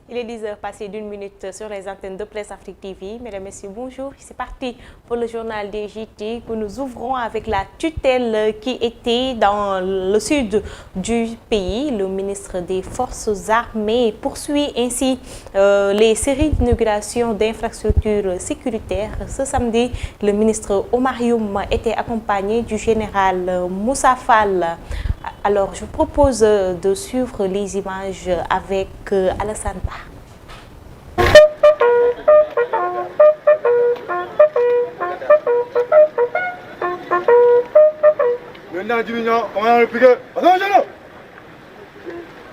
Il est 10 heures passées d'une minute sur les antennes de Presse Afrique TV. Mesdames, Messieurs, bonjour. C'est parti pour le journal des JT que nous ouvrons avec la tutelle qui était dans le sud du pays. Le ministre des Forces armées poursuit ainsi les séries d'inauguration d'infrastructures sécuritaires. Ce samedi, le ministre Omar Youm était accompagné du général Moussa Fall. Alors, je vous propose de suivre les images avec Alassane Ba.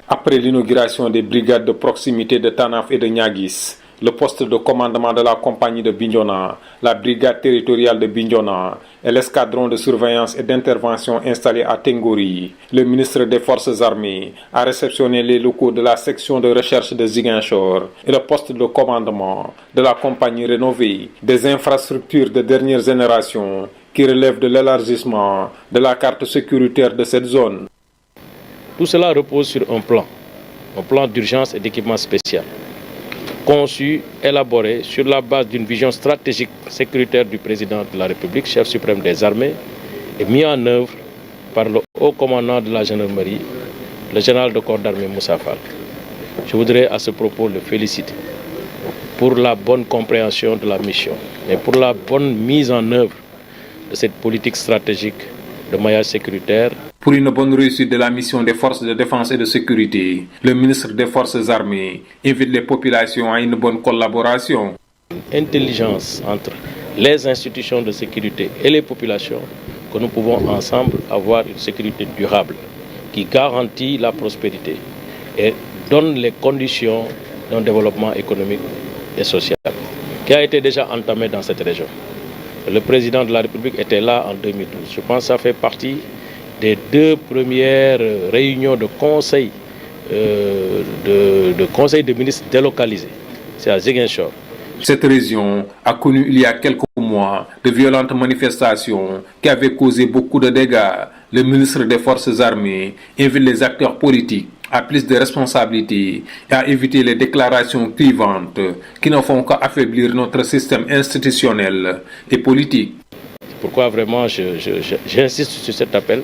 Après l'inauguration des brigades de proximité de Tanaf et de Niaguis, le poste de commandement de la compagnie de Bignona, la brigade territoriale de Bignona et l'escadron de surveillance et d'intervention installé à Tengori, le ministre des Forces armées a réceptionné les locaux de la section de recherche de Ziguinchor et le poste de commandement de la compagnie rénovée des infrastructures de dernière génération qui relèvent de l'élargissement de la carte sécuritaire de cette zone. Tout cela repose sur un plan d'urgence et d'équipement spécial, conçu, élaboré sur la base d'une vision stratégique sécuritaire du président de la République, chef suprême des armées, et mis en œuvre par le haut commandant de la gendarmerie, le général de corps d'armée Moussa Fall. Je voudrais à ce propos le féliciter pour la bonne compréhension de la mission, mais pour la bonne mise en œuvre de cette politique stratégique de maillage sécuritaire. Pour une bonne réussite de la mission des forces de défense et de sécurité, le ministre des Forces armées invite les populations à une bonne collaboration. Intelligence entre les institutions de sécurité et les populations, que nous pouvons ensemble avoir une sécurité durable qui garantit la prospérité et donne les conditions d'un développement économique et social qui a été déjà entamé dans cette région. Le président de la République était là en 2012. Je pense que ça fait partie des deux premières réunions de conseil de ministres délocalisés. C'est à Ziguinchor. Cette région a connu il y a quelques mois de violentes manifestations qui avaient causé beaucoup de dégâts. Le ministre des Forces armées invite les acteurs politiques à plus de responsabilités et à éviter les déclarations clivantes qui ne font qu'affaiblir notre système institutionnel et politique. C'est pourquoi vraiment j'insiste sur cet appel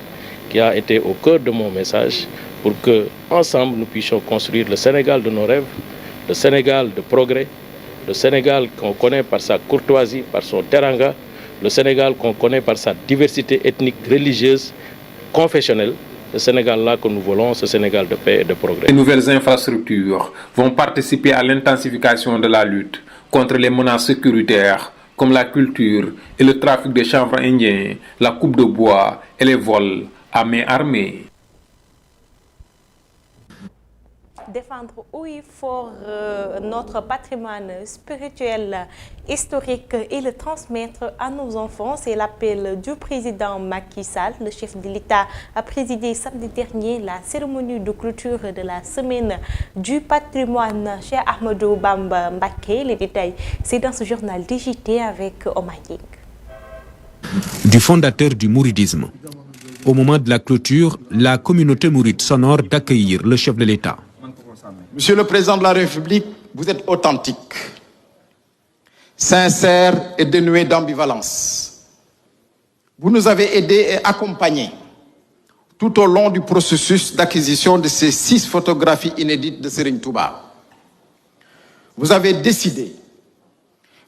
qui a été au cœur de mon message pour que ensemble nous puissions construire le Sénégal de nos rêves, le Sénégal de progrès, le Sénégal qu'on connaît par sa courtoisie, par son teranga, le Sénégal qu'on connaît par sa diversité ethnique, religieuse, confessionnelle. Le Sénégal-là que nous voulons, ce Sénégal de paix et de progrès. Les nouvelles infrastructures vont participer à l'intensification de la lutte contre les menaces sécuritaires comme la culture et le trafic de chanvre indien, la coupe de bois et les vols à main armée. Défendre haut et fort notre patrimoine spirituel, historique et le transmettre à nos enfants. C'est l'appel du président Macky Sall. Le chef de l'État a présidé samedi dernier la cérémonie de clôture de la semaine du patrimoine chez Ahmadou Bamba Mbacké. Les détails, c'est dans ce journal DJT avec Omar Ying. Du fondateur du mouridisme. Au moment de la clôture, la communauté mouride s'honore d'accueillir le chef de l'État. Monsieur le Président de la République, vous êtes authentique, sincère et dénué d'ambivalence. Vous nous avez aidés et accompagnés tout au long du processus d'acquisition de ces 6 photographies inédites de Serigne Touba. Vous avez décidé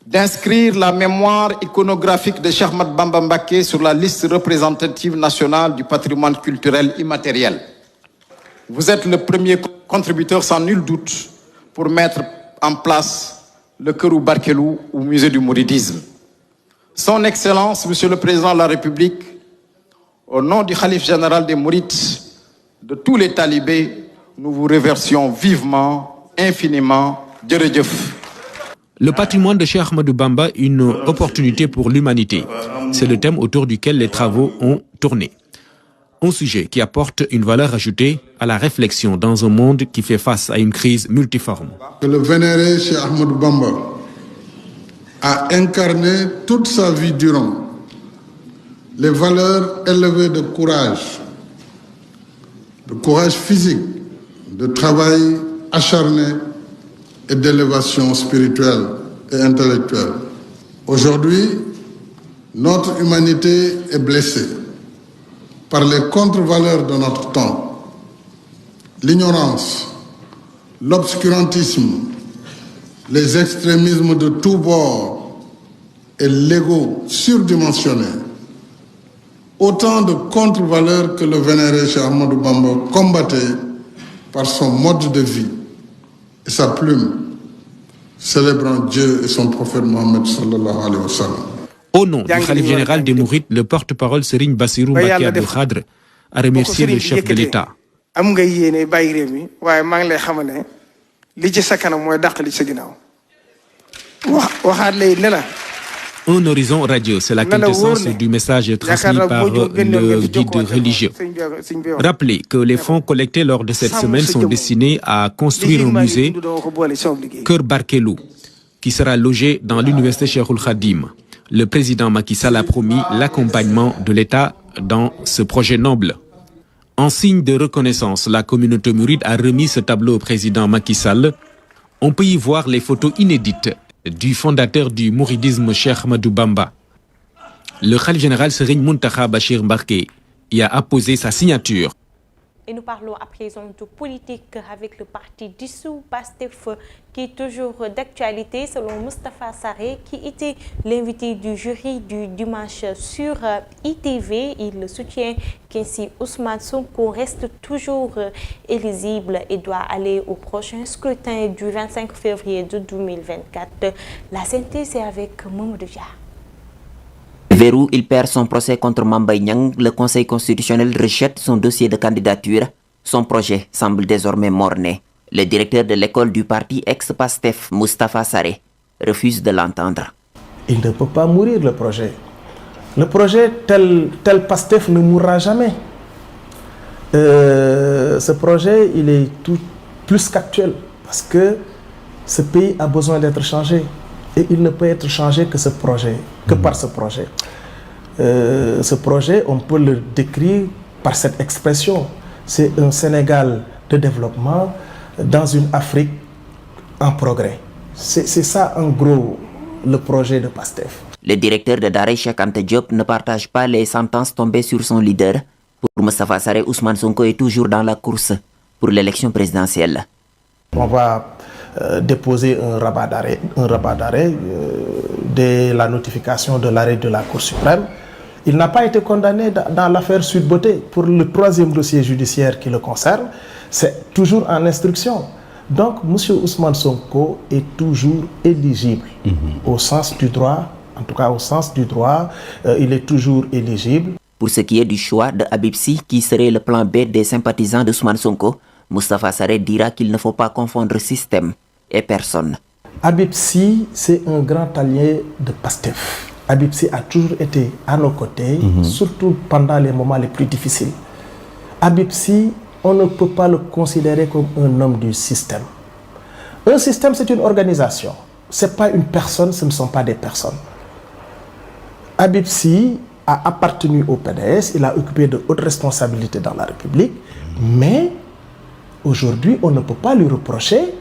d'inscrire la mémoire iconographique de Cheikh Ahmadou Bamba Mbacké sur la liste représentative nationale du patrimoine culturel immatériel. Vous êtes le premier contributeur sans nul doute pour mettre en place le Kërou Barkelou au musée du mouridisme. Son Excellence, Monsieur le Président de la République, Au nom du Khalife général des Mourides, de tous les talibés, nous vous remercions vivement, infiniment. Djeredjef. Le patrimoine de Cheikh Ahmadou Bamba, une opportunité pour l'humanité. C'est le thème autour duquel les travaux ont tourné. Un sujet qui apporte une valeur ajoutée à la réflexion dans un monde qui fait face à une crise multiforme. Le vénéré Cheikh Ahmadou Bamba a incarné toute sa vie durant les valeurs élevées de courage physique, de travail acharné et d'élévation spirituelle et intellectuelle. Aujourd'hui, notre humanité est blessée par les contre-valeurs de notre temps, l'ignorance, l'obscurantisme, les extrémismes de tous bords et l'ego surdimensionné. Autant de contre-valeurs que le vénéré Cheikh Ahmadou Bamba combattait par son mode de vie et sa plume, célébrant Dieu et son prophète Mohammed sallallahu alayhi wa sallam. Au nom du Khalife général des Mourides, le porte-parole Serigne Bassirou Mbacké Abdou Khadre a remercié le chef de l'État. Un horizon radieux, c'est la quintessence du message transmis par le guide religieux. Rappelez que les fonds collectés lors de cette semaine sont destinés à construire un musée, Kër Barkelou, qui sera logé dans l'université Cheikhoul Khadim. Le président Macky Sall a promis l'accompagnement de l'État dans ce projet noble. En signe de reconnaissance, la communauté mouride a remis ce tableau au président Macky Sall. On peut y voir les photos inédites du fondateur du mouridisme Cheikh Ahmadou Bamba. Le khalife général Serigne Mountakha Bachir Mbacké y a apposé sa signature. Et nous parlons à présent de politique avec le parti dissous PASTEF qui est toujours d'actualité selon Moustapha Sarré qui était l'invité du jury du dimanche sur ITV. Il soutient qu'ainsi Ousmane Sonko reste toujours éligible et doit aller au prochain scrutin du 25 février de 2024. La synthèse est avec Mamadou Dia. Vers où il perd son procès contre Mame Mbaye Niang, le Conseil constitutionnel rejette son dossier de candidature. Son projet semble désormais mort-né. Le directeur de l'école du parti ex-PASTEF, Moustapha Sarré, refuse de l'entendre. Il ne peut pas mourir, le projet. Le projet tel PASTEF ne mourra jamais. Ce projet, il est tout plus qu'actuel parce que ce pays a besoin d'être changé. Et il ne peut être changé que par ce projet. Ce projet, on peut le décrire par cette expression. C'est un Sénégal de développement dans une Afrique en progrès. C'est ça, en gros, le projet de PASTEF. Le directeur de Daara Cheikh Anta Diop ne partage pas les sentences tombées sur son leader. Pour Moustapha Sarré, Ousmane Sonko est toujours dans la course pour l'élection présidentielle. On va déposer un rabat d'arrêt dès la notification de l'arrêt de la Cour suprême. Il n'a pas été condamné dans l'affaire Sweet Beauté. Pour le troisième dossier judiciaire qui le concerne, c'est toujours en instruction. Donc, M. Ousmane Sonko est toujours éligible au sens du droit. En tout cas, au sens du droit, il est toujours éligible. Pour ce qui est du choix de Habib Sy, qui serait le plan B des sympathisants d'Ousmane Sonko, Moustapha Sarré dira qu'il ne faut pas confondre système et personne. Habib Sy, c'est un grand allié de PASTEF. Habib Sy a toujours été à nos côtés, surtout pendant les moments les plus difficiles. Habib Sy, on ne peut pas le considérer comme un homme du système. Un système, c'est une organisation. Ce n'est pas une personne, ce ne sont pas des personnes. Habib Sy a appartenu au PDS, il a occupé de hautes responsabilités dans la République, mais aujourd'hui, on ne peut pas lui reprocher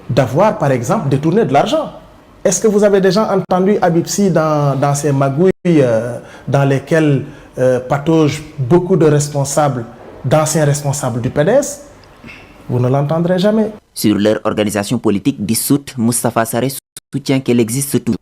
d'avoir, par exemple, détourné de l'argent. Est-ce que vous avez déjà entendu Habib Sy dans ces magouilles dans lesquelles pataugent beaucoup de responsables, d'anciens responsables du PDS? Vous ne l'entendrez jamais. Sur leur organisation politique dissoute, Moustapha Sarré soutient qu'elle existe toujours.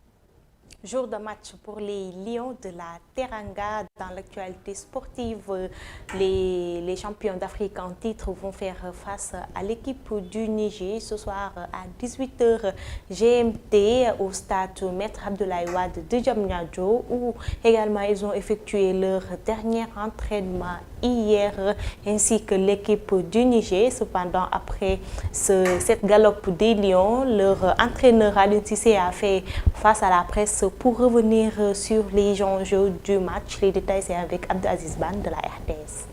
Jour de match pour les Lions de la Teranga. Dans l'actualité sportive, les champions d'Afrique en titre vont faire face à l'équipe du Niger ce soir à 18h GMT au stade Maître Abdoulaye Wade de Diamniadio, où également ils ont effectué leur dernier entraînement hier, ainsi que l'équipe du Niger. Cependant, après cette galope des Lions, leur entraîneur Aliou Cissé a fait face à la presse pour revenir sur les enjeux du match. Les détails, c'est avec Abdelaziz Ban de la RTS.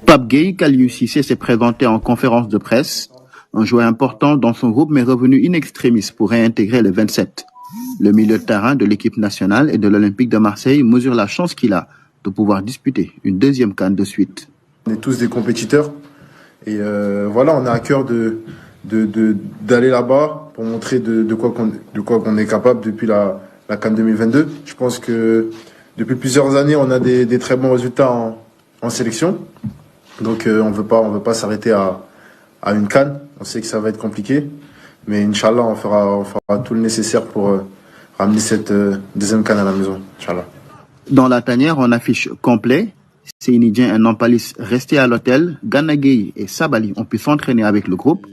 Pape Gueye, qu'Aliou Cissé s'est présenté en conférence de presse. Un joueur important dans son groupe, mais revenu in extremis pour réintégrer le 27. Le milieu de terrain de l'équipe nationale et de l'Olympique de Marseille mesure la chance qu'il a de pouvoir disputer une deuxième CAN de suite. On est tous des compétiteurs et voilà, on a à cœur d'aller là-bas pour montrer de quoi qu'on est capable depuis la CAN 2022. Je pense que depuis plusieurs années, on a des très bons résultats en sélection. Donc on veut pas s'arrêter à une CAN. On sait que ça va être compliqué, mais Inch'Allah, on fera tout le nécessaire pour ramener cette deuxième CAN à la maison, Inch'Allah. Dans la tanière, on affiche complet. Sénidien et Nampalis restés à l'hôtel. Gana Gueye et Sabali ont pu s'entraîner avec le groupe.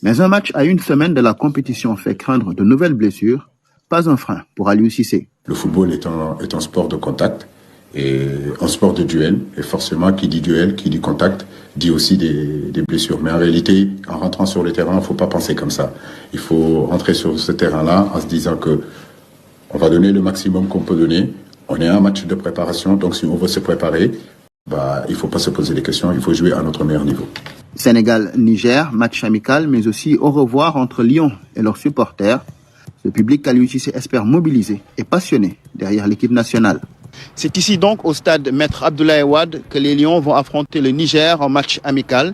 Mais un match à une semaine de la compétition fait craindre de nouvelles blessures. Pas un frein pour Aliou Cissé. Le football est un sport de contact et un sport de duel. Et forcément, qui dit duel, qui dit contact, dit aussi des blessures. Mais en réalité, en rentrant sur le terrain, il ne faut pas penser comme ça. Il faut rentrer sur ce terrain-là en se disant que on va donner le maximum qu'on peut donner. On est à un match de préparation, donc si on veut se préparer, il ne faut pas se poser des questions, il faut jouer à notre meilleur niveau. Sénégal-Niger, match amical, mais aussi au revoir entre Lyon et leurs supporters. Le public qu'Aliou Cissé espère mobiliser et passionné derrière l'équipe nationale. C'est ici donc au stade Maître Abdoulaye Wade que les Lions vont affronter le Niger en match amical.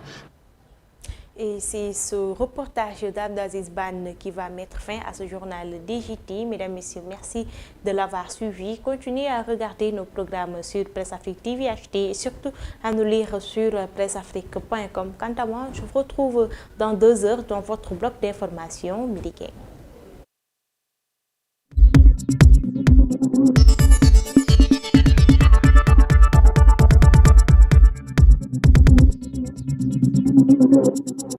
Et c'est ce reportage d'Abdelaziz Ban qui va mettre fin à ce journal DJT. Mesdames, Messieurs, merci de l'avoir suivi. Continuez à regarder nos programmes sur Presse Afrique TV HD et surtout à nous lire sur presseafrique.com. Quant à moi, je vous retrouve dans 2 heures dans votre bloc d'information Midi Gang.